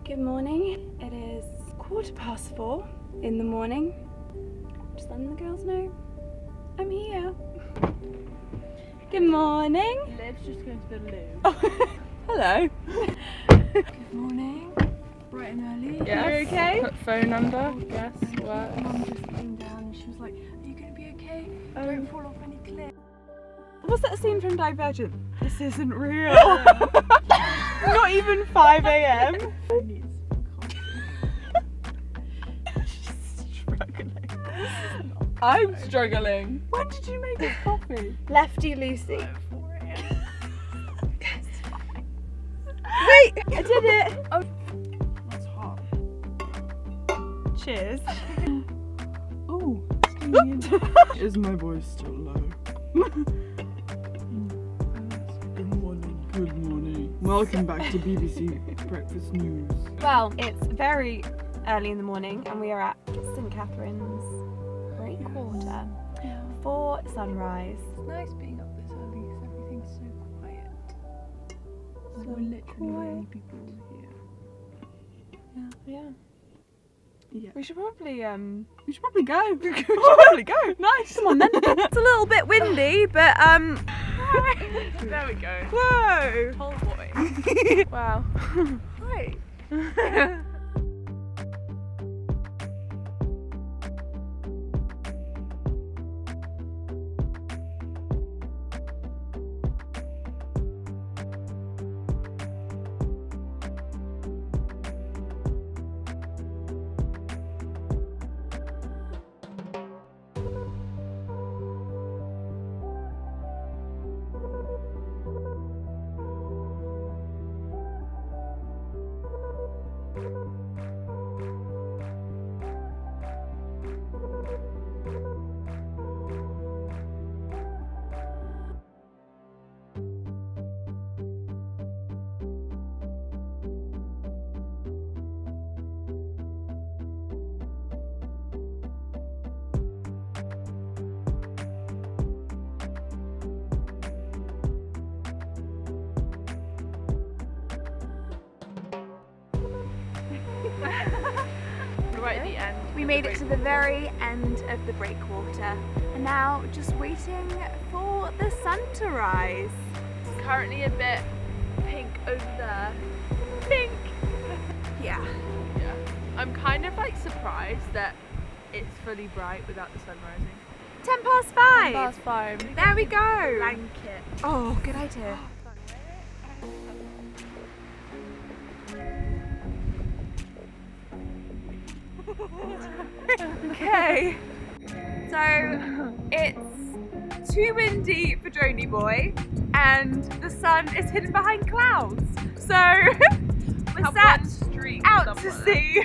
Good morning. It is 4:15 in the morning. Just letting the girls know I'm here. Good morning. Liv's just going to the loo. Oh, hello. Good morning. Bright and early. Yes. You okay? Put phone number. Yes. What? Mum just came down and she was like, "Are you going to be okay? Don't fall off any cliff." What's that scene from Divergent? This isn't real. Not even 5 a.m. She's struggling. I'm struggling. When did you make this coffee? Lefty Lucy. 4 a.m. Wait, I did it. Oh, that's hot. Cheers. Ooh. Is my voice still low? Good morning. Good morning. Welcome back to BBC Breakfast News. Well, it's very early in the morning and we are at St Catherine's Breakwater for sunrise. It's nice being up this early because everything's so quiet. So we're literally the only people here. Yeah. Yeah. We should probably go. We should probably go. Nice. Come on then. It's a little bit windy, but There we go. whoa. Tall boy. Wow. Hi. Right at the end. We made it to the very end of the breakwater and now just waiting for the sun to rise. It's currently a bit pink over there. Pink! Yeah. Yeah. I'm kind of like surprised that it's fully bright without the sun rising. 5:10. Past 5. There we go. Blanket. Oh, good idea. Okay, so it's too windy for Droney Boy and the sun is hidden behind clouds. So we're sat out to sea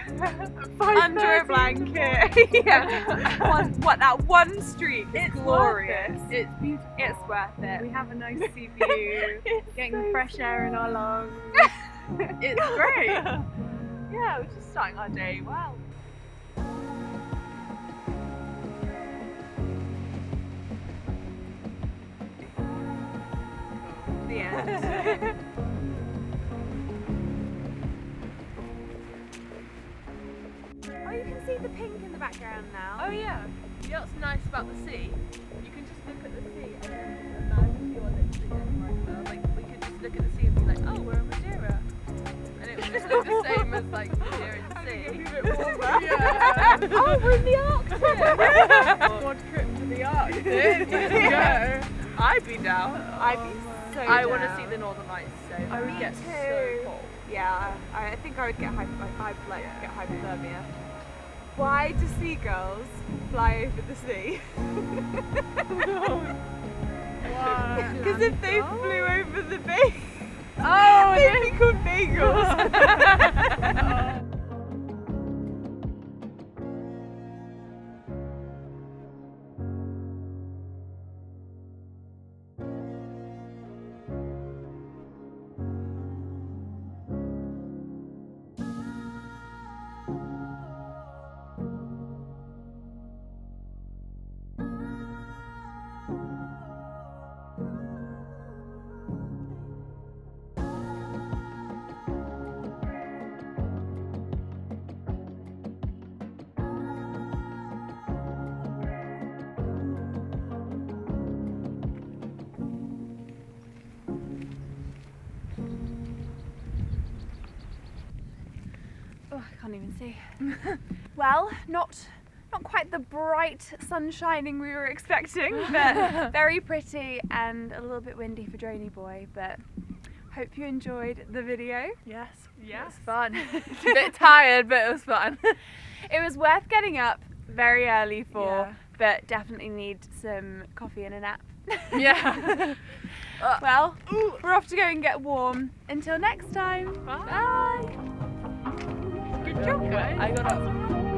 under a blanket. Yeah. That one street is glorious. It's beautiful. It's worth it. We have a nice sea view, getting so fresh air in our lungs. It's great. Yeah, we're just starting our day well. The end. Oh, you can see the pink in the background now. Oh yeah. You know what's nice about the sea? You can just look at the sea and then just imagine you're literally anywhere else. Like we could just look at the sea and be like, oh, we're in Madeira. And it would just look the same as like Madeira in the sea. Yeah. Oh, we're in the Arctic. One trip to the Arctic. Let's go. I'd be down. I'd be so I want to down. see the Northern Lights, so I Me would get too. so cold. Yeah, I think I would get get hypothermia. Why do seagulls fly over the sea? Because if they flew over the bay, they'd be called bagels. I can't even see. Well, not quite the bright sun shining we were expecting, but very pretty and a little bit windy for Droney Boy, but hope you enjoyed the video. Yes. Yes. It was fun. A bit tired, but it was fun. It was worth getting up very early for, Yeah. but definitely need some coffee and a nap. Yeah. Well, we're off to go and get warm. Until next time. Bye. Bye. Good job, guys. I got up.